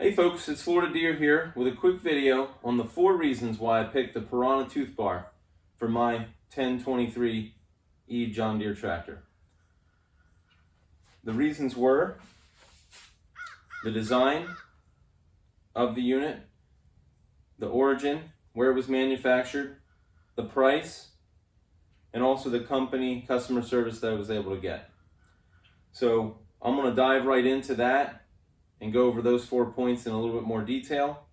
Hey folks, it's Florida Deere here with a quick video on the 4 reasons why I picked the Piranha Toothbar for my 1023E John Deere tractor. The reasons were the design of the unit, the origin, where it was manufactured, the price, and also the company customer service that I was able to get. So I'm going to dive right into that and go over those 4 points in a little bit more detail,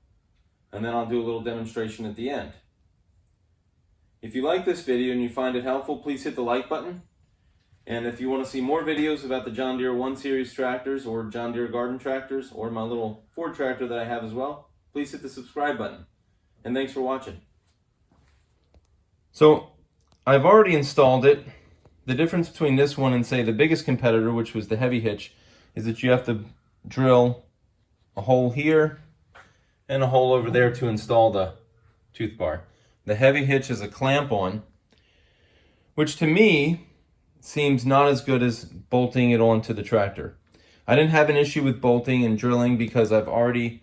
and then I'll do a little demonstration at the end. If you like this video and you find it helpful, please hit the like button. And if you want to see more videos about the John Deere 1 Series tractors or John Deere garden tractors or my little Ford tractor that I have as well, please hit the subscribe button. And thanks for watching. So I've already installed it. The difference between this one and say the biggest competitor, which was the heavy hitch, is that you have to drill a hole here and a hole over there to install the tooth bar. The heavy hitch is a clamp on, which to me seems not as good as bolting it onto the tractor. I didn't have an issue with bolting and drilling because I've already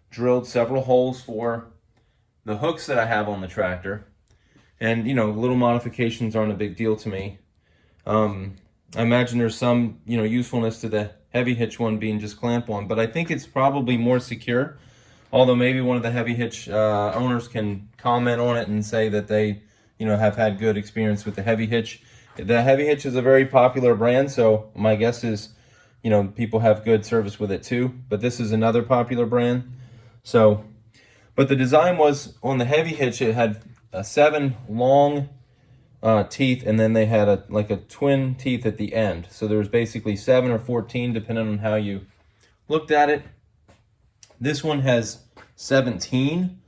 drilled several holes for the hooks that I have on the tractor, and little modifications aren't a big deal to me. I imagine there's some usefulness to the heavy hitch one being just clamp on, but I think it's probably more secure, although maybe one of the heavy hitch owners can comment on it and say that they have had good experience with the heavy hitch. The heavy hitch is a very popular brand, so my guess is people have good service with it too, but this is another popular brand. So but the design was on the heavy hitch, it had 7 long teeth, and then they had a twin teeth at the end. So there was basically 7 or 14 depending on how you looked at it. This one has 17,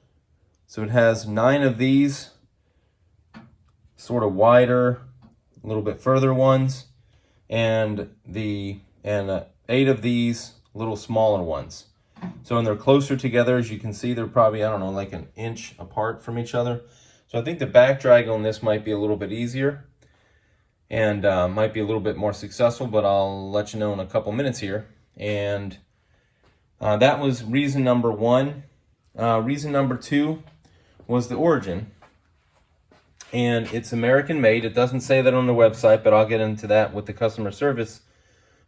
so it has 9 of these sort of wider, a little bit further ones, and 8 of these little smaller ones. So when they're closer together, as you can see, they're probably, I don't know, like an inch apart from each other. So I think the back drag on this might be a little bit easier and might be a little bit more successful, but I'll let you know in a couple minutes here. And that was reason number 1. Reason number 2 was the origin. And it's American made. It doesn't say that on the website, but I'll get into that with the customer service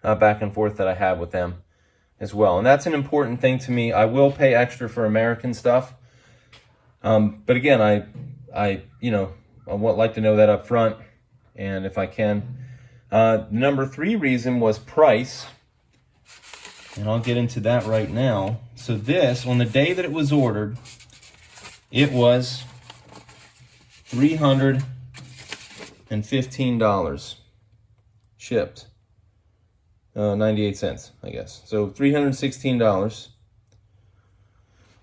back and forth that I have with them as well. And that's an important thing to me. I will pay extra for American stuff. But again, I would like to know that up front, and if I can. Number 3 reason was price, and I'll get into that right now. So this, on the day that it was ordered, it was $315 shipped. 98 cents, I guess. So $316.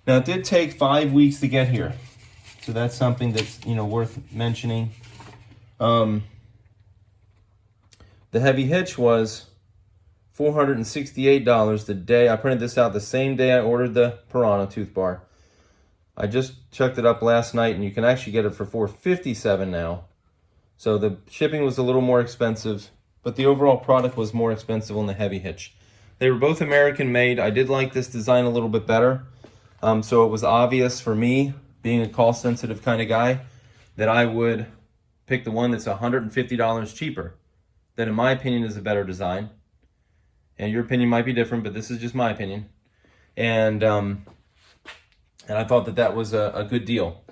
Now it did take 5 weeks to get here. So that's something that's worth mentioning. The heavy hitch was $468 the day. I printed this out the same day I ordered the Piranha tooth bar. I just chucked it up last night, and you can actually get it for $457 now. So the shipping was a little more expensive, but the overall product was more expensive on the heavy hitch. They were both American made. I did like this design a little bit better. So it was obvious for me, being a cost sensitive kind of guy, that I would pick the one that's $150 cheaper. That in my opinion is a better design. And your opinion might be different, but this is just my opinion. And I thought that was a good deal.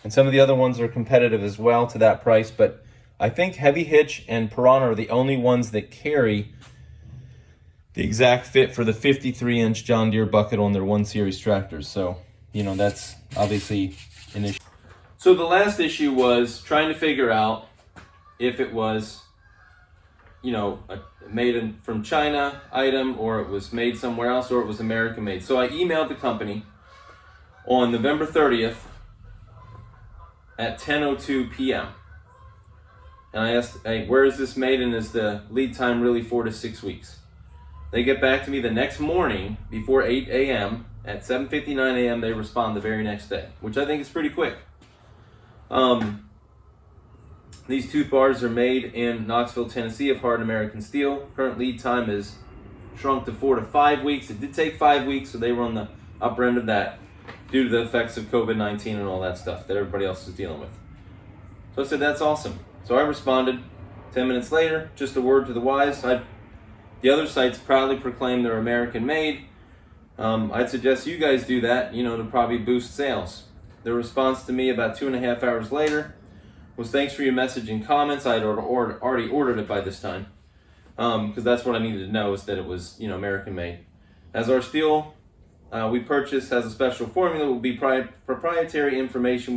And some of the other ones are competitive as well to that price, but I think heavy hitch and Piranha are the only ones that carry the exact fit for the 53-inch John Deere bucket on their 1 Series tractors. So, that's obviously an issue. So the last issue was trying to figure out if it was, a made from China item, or it was made somewhere else, or it was American made. So I emailed the company on November 30th at 10:02 p.m. And I asked, hey, where is this made, and is the lead time really 4 to 6 weeks? They get back to me the next morning before 8 a.m. At 7:59 a.m. they respond the very next day, which I think is pretty quick. These tooth bars are made in Knoxville, Tennessee of hard American steel. Current lead time is shrunk to 4 to 5 weeks. It did take 5 weeks, so they were on the upper end of that due to the effects of COVID-19 and all that stuff that everybody else is dealing with. So I said, that's awesome. So I responded 10 minutes later, just a word to the wise. The other sites proudly proclaim they're American made. I'd suggest you guys do that, to probably boost sales. The response to me about 2.5 hours later was, thanks for your message and comments. I'd already ordered it by this time, because that's what I needed to know, is that it was American made. As our steel we purchased has a special formula, will be proprietary information.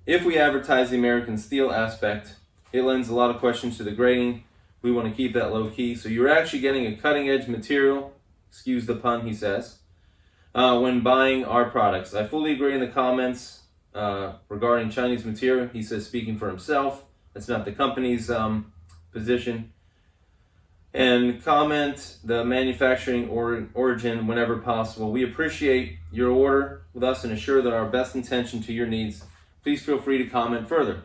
If we advertise the American steel aspect, it lends a lot of questions to the grading. We want to keep that low key. So you're actually getting a cutting edge material, excuse the pun, he says, when buying our products. I fully agree in the comments regarding Chinese material. He says, speaking for himself, that's not the company's position. And comment the manufacturing origin whenever possible. We appreciate your order with us and assure that our best intention to your needs. Please feel free to comment further.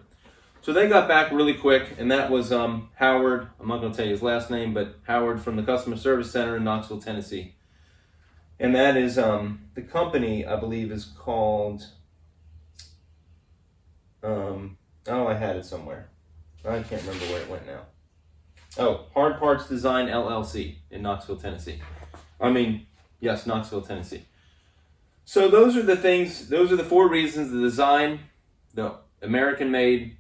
So they got back really quick, and that was Howard. I'm not going to tell you his last name, but Howard from the Customer Service Center in Knoxville, Tennessee. And that is the company, I believe, is called. I had it somewhere. I can't remember where it went now. Oh, Hard Parts Design LLC in Knoxville, Tennessee. Yes, Knoxville, Tennessee. So those are the things. Those are the 4 reasons: the design, the American made,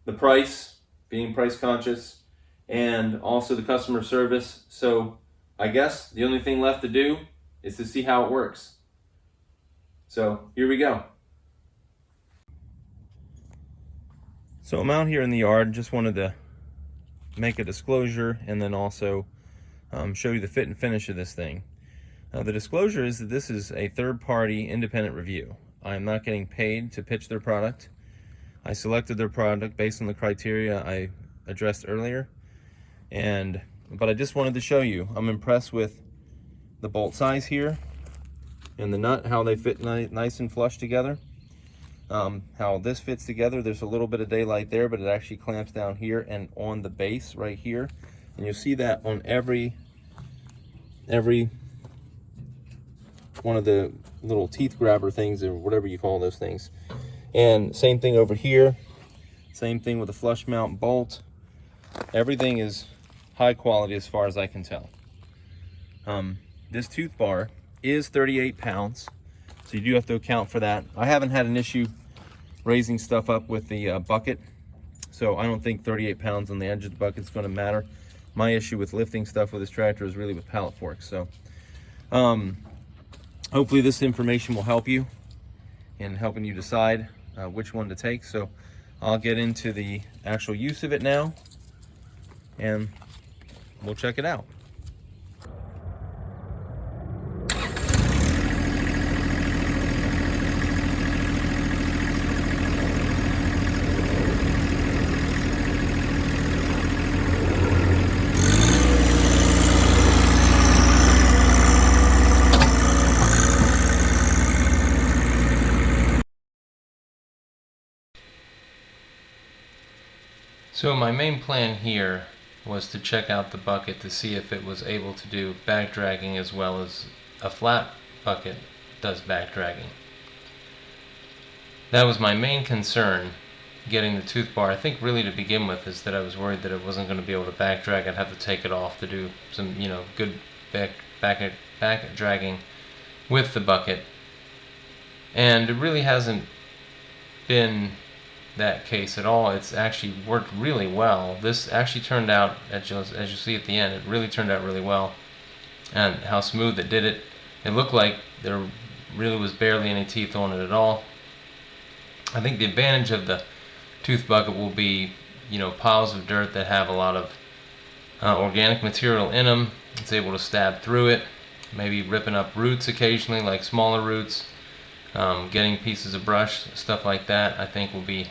the price, being price conscious, and also the customer service. So I guess the only thing left to do is to see how it works. So here we go. So I'm out here in the yard. Just wanted to make a disclosure and then also show you the fit and finish of this thing. The disclosure is that this is a third-party independent review. I am not getting paid to pitch their product. I selected their product based on the criteria I addressed earlier, but I just wanted to show you. I'm impressed with the bolt size here and the nut, how they fit nice and flush together. How this fits together. There's a little bit of daylight there, but it actually clamps down here and on the base right here, and you'll see that on every one of the little teeth grabber things, or whatever you call those things. And same thing over here, same thing with the flush mount bolt. Everything is high quality as far as I can tell. This tooth bar is 38 pounds, so you do have to account for that. I haven't had an issue raising stuff up with the bucket, so I don't think 38 pounds on the edge of the bucket is going to matter. My issue with lifting stuff with this tractor is really with pallet forks. So hopefully this information will help you in helping you decide which one to take. So I'll get into the actual use of it now, and we'll check it out. So my main plan here was to check out the bucket to see if it was able to do back dragging as well as a flat bucket does back dragging. That was my main concern getting the tooth bar. I think really to begin with is that I was worried that it wasn't going to be able to back drag. I'd have to take it off to do some good back dragging with the bucket, and it really hasn't been that case at all. It's actually worked really well. This actually turned out, as you see at the end, it really turned out really well, and how smooth it did it. It looked like there really was barely any teeth on it at all. I think the advantage of the tooth bucket will be, piles of dirt that have a lot of organic material in them. It's able to stab through it, maybe ripping up roots occasionally, like smaller roots, getting pieces of brush, stuff like that, I think will be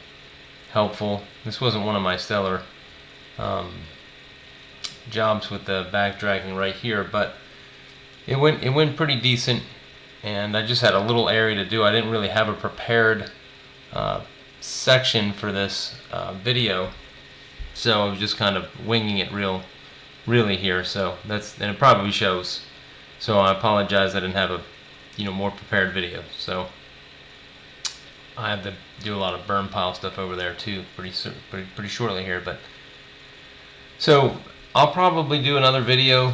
helpful. This wasn't one of my stellar jobs with the back dragging right here, but it went pretty decent, and I just had a little area to do. I didn't really have a prepared section for this video, so I was just kind of winging it really here. So and it probably shows. So I apologize I didn't have a more prepared video. So I have to do a lot of burn pile stuff over there too pretty shortly here. But so I'll probably do another video,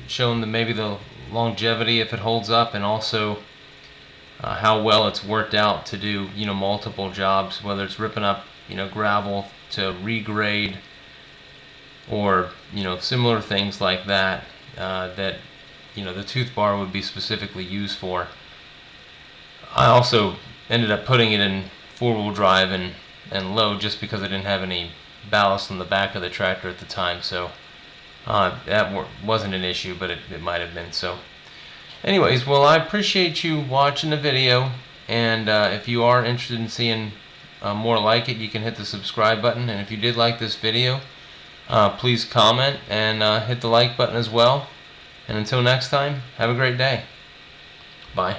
showing maybe the longevity, if it holds up, and also how well it's worked out to do multiple jobs, whether it's ripping up gravel to regrade, or similar things like that, that the Toothbar would be specifically used for. I also ended up putting it in 4-wheel drive and low, just because I didn't have any ballast on the back of the tractor at the time, so that wasn't an issue, but it might have been. So anyways, well, I appreciate you watching the video, and if you are interested in seeing more like it, you can hit the subscribe button, and if you did like this video, please comment and hit the like button as well. And until next time, have a great day. Bye.